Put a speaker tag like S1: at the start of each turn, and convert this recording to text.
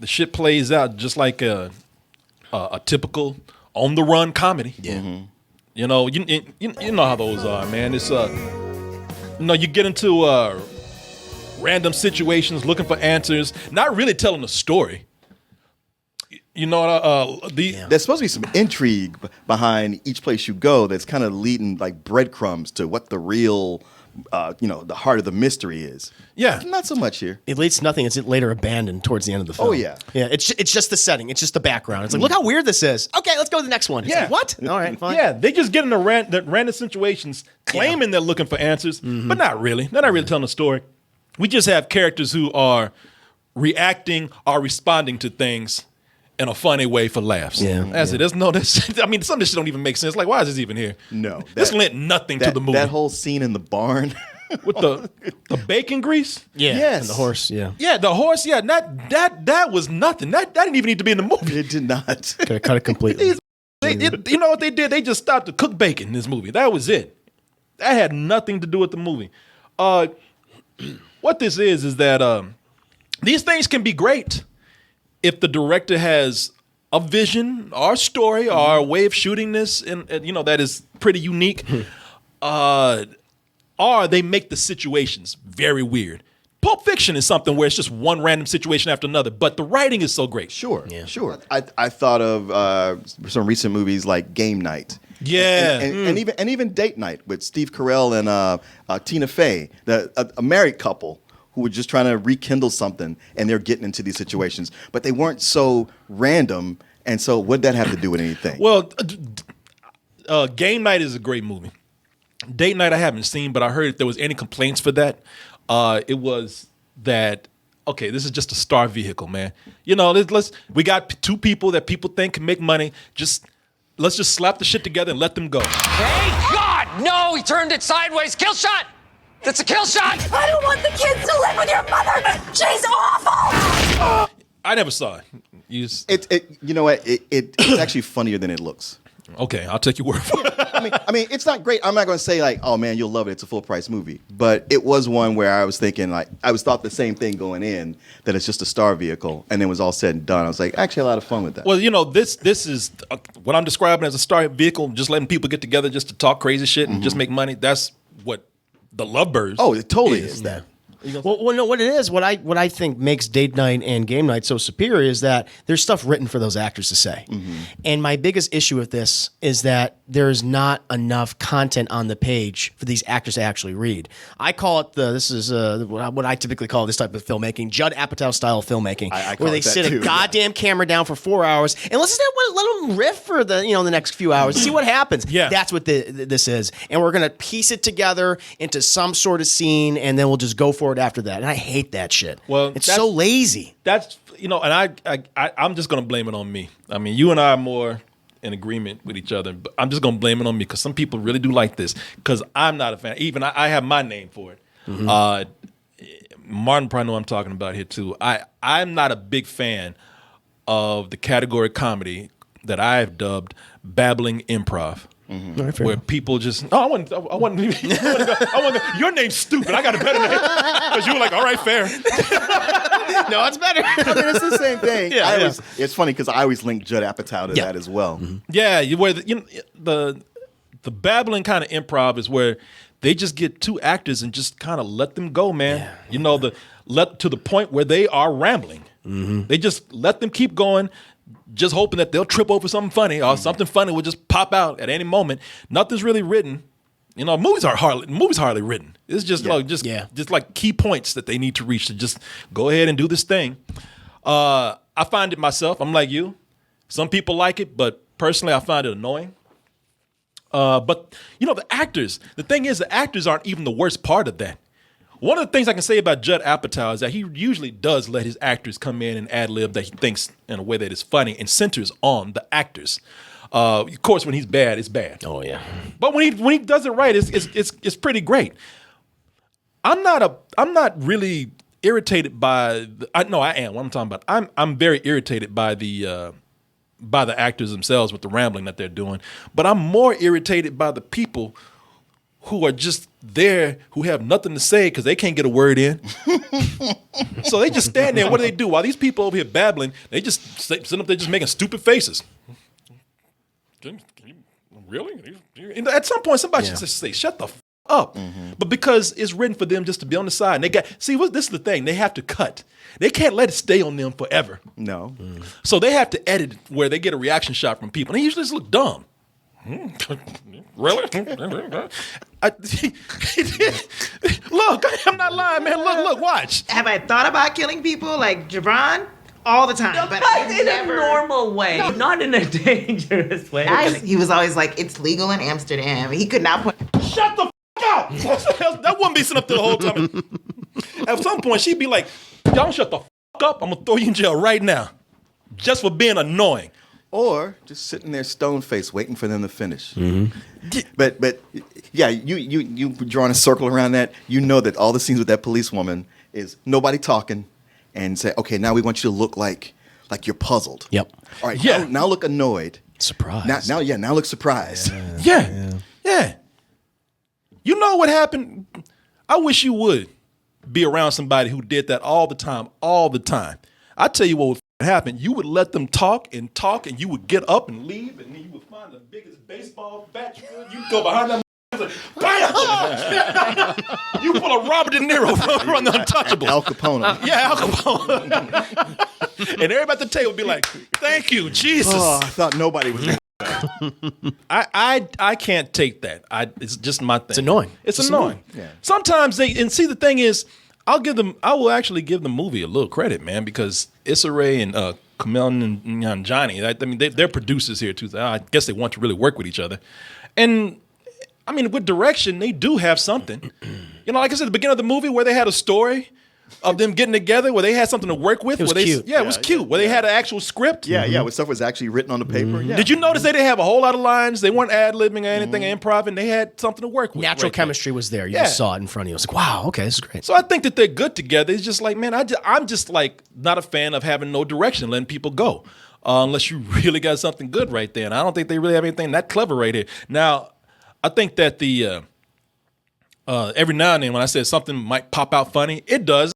S1: the shit plays out just like a typical on the run comedy.
S2: Yeah. Mm-hmm.
S1: You know, you know how those are, man. It's you get into random situations looking for answers, not really telling a story. You know,
S2: there's supposed to be some intrigue behind each place you go that's kind of leading like breadcrumbs to what the real, the heart of the mystery is.
S1: Yeah.
S2: Not so much here.
S3: It leads to nothing. It's later abandoned towards the end of the film.
S2: Oh, yeah.
S3: Yeah, it's just the setting. It's just the background. It's like, look how weird this is. Okay, let's go to the next one. It's like, what? All right, fine.
S1: Yeah, they just get into random situations claiming they're looking for answers, but not really. They're not really telling a story. We just have characters who are reacting or responding to things in a funny way for laughs.
S3: Yeah.
S1: That's it. There's no, I mean, some of this shit don't even make sense. Like, why is this even here?
S2: No.
S1: This lent nothing to the movie.
S2: That whole scene in the barn.
S1: With the bacon grease?
S3: Yeah.
S2: Yes.
S3: And the horse, yeah.
S1: Yeah, the horse, yeah. That was nothing. That didn't even need to be in the movie.
S2: It did not.
S3: Could have cut it completely.
S1: You know what they did? They just stopped to cook bacon in this movie. That was it. That had nothing to do with the movie. What this is that these things can be great if the director has a vision or a story or a way of shooting this, and that is pretty unique. Or they make the situations very weird. Pulp Fiction is something where it's just one random situation after another, but the writing is so great.
S2: Sure. I thought of some recent movies like Game Night.
S1: Yeah,
S2: and even Date Night with Steve Carell and Tina Fey, a married couple who were just trying to rekindle something, and they're getting into these situations, but they weren't so random. And so, what did that have to do with anything?
S1: Well, Game Night is a great movie. Date Night I haven't seen, but I heard if there was any complaints for that, it was that, okay, this is just a star vehicle, man. You know, we got two people that people think can make money. Let's just slap the shit together and let them go.
S4: Hey, God, no, he turned it sideways. Kill shot. That's a kill shot.
S5: I don't want the kids to live with your mother. She's awful.
S1: I never saw it.
S2: You know what? It's actually funnier than it looks.
S1: Okay, I'll take your word for it.
S2: I mean, it's not great. I'm not going to say like, oh man, you'll love it. It's a full price movie. But it was one where I was thinking like, thought the same thing going in, that it's just a star vehicle, and then it was all said and done. I was like, actually a lot of fun with that.
S1: Well, this is what I'm describing as a star vehicle, just letting people get together just to talk crazy shit and just make money. That's what the Lovebirds.
S2: Oh, it totally is that.
S3: Well, no, what it is, what I think makes Date Night and Game Night so superior is that there's stuff written for those actors to say. Mm-hmm. And my biggest issue with this is that there's not enough content on the page for these actors to actually read. I call it this is what I typically call this type of filmmaking, Judd Apatow style filmmaking, where they sit a goddamn camera down for 4 hours and let them riff for the next few hours, see what happens.
S1: Yeah.
S3: That's what this is, and we're gonna piece it together into some sort of scene, and then we'll just go for it after that. And I hate that shit.
S1: Well,
S3: it's so lazy.
S1: That's and I'm just gonna blame it on me. I mean, you and I are more in agreement with each other, but I'm just gonna blame it on me because some people really do like this. Because I'm not a fan. Even I have my name for it. Mm-hmm. Martin probably know what I'm talking about here too. I'm not a big fan of the category comedy that I've dubbed babbling improv. Mm-hmm. Where people just, I want your name's stupid. I got a better name. Because you were like, all right, fair.
S3: No, it's better.
S2: I mean, it's the same thing. It's funny because I always link Judd Apatow to that as well. Mm-hmm.
S1: Yeah, where the babbling kind of improv is where they just get two actors and just kind of let them go, man. Yeah. To the point where they are rambling. Mm-hmm. They just let them keep going, just hoping that they'll trip over something funny or something funny will just pop out at any moment. Nothing's really written. Movies are hardly written. It's just just like key points that they need to reach to just go ahead and do this thing. I find it myself. I'm like you. Some people like it, but personally, I find it annoying. But the actors. The thing is, the actors aren't even the worst part of that. One of the things I can say about Judd Apatow is that he usually does let his actors come in and ad-lib that he thinks in a way that is funny and centers on the actors. Of course, when he's bad, it's bad.
S3: Oh yeah. But
S1: when he does it right, it's pretty great. I'm not really irritated by. I am. What I'm talking about. I'm very irritated by the actors themselves with the rambling that they're doing. But I'm more irritated by the people who are just there, who have nothing to say because they can't get a word in. So they just stand there. What do? While these people over here babbling, they just sit up there just making stupid faces. Can you, really? And at some point, somebody should just say, shut the f up. But because it's written for them just to be on the side. And they got, see, this is the thing. They have to cut. They can't let it stay on them forever.
S2: No.
S1: So they have to edit where they get a reaction shot from people. And they usually just look dumb. Really? Look, I'm not lying, man. Look, watch.
S6: Have I thought about killing people like Jabron? All the time. But
S7: in a normal way, not in a dangerous way.
S6: He was always like, it's legal in Amsterdam. He could not put...
S1: Shut the f up! That wouldn't be sitting up there the whole time. At some point, she'd be like, y'all shut the f up. I'm going to throw you in jail right now. Just for being annoying.
S2: Or just sitting there stone-faced waiting for them to finish. But yeah, you drawing a circle around that. You know that all the scenes with that policewoman is nobody talking and say, okay, now we want you to look like you're puzzled.
S3: Yep.
S2: All right, now look annoyed.
S3: Surprised.
S2: Now look surprised.
S1: Yeah. You know what happened? I wish you would be around somebody who did that all the time. I tell you what would happen. You would let them talk, and you would get up and leave, and then you would find the biggest baseball bat you'd go behind that. Bam! You pull a Robert De Niro from The Untouchables.
S2: Al Capone.
S1: Yeah, Al Capone. And everybody at the table would be like, thank you, Jesus.
S2: Oh, I thought nobody was going
S1: I can't take that. It's just my thing.
S3: It's annoying.
S1: It's annoying.
S2: Yeah.
S1: Sometimes see, the thing is, I will actually give the movie a little credit, man, because Issa Rae and Kumail and Ninjani, I mean, they're producers here too. I guess they want to really work with each other. And I mean, with direction, they do have something. You know, like I said, at the beginning of the movie where they had a story of them getting together, where they had something to work with.
S3: It was cute.
S1: Yeah, it was cute. Where they had an actual script.
S2: Yeah, where stuff was actually written on the paper. Yeah.
S1: Did you notice they didn't have a whole lot of lines? They weren't ad-libbing or anything, improv, and they had something to work with.
S3: Natural chemistry was there. You just saw it in front of you. I was like, wow, okay, this is great.
S1: So I think that they're good together. It's just like, man, I'm just like not a fan of having no direction, letting people go. Unless you really got something good right there. And I don't think they really have anything that clever right here. Now, I think that every now and then when I said something might pop out funny, it does.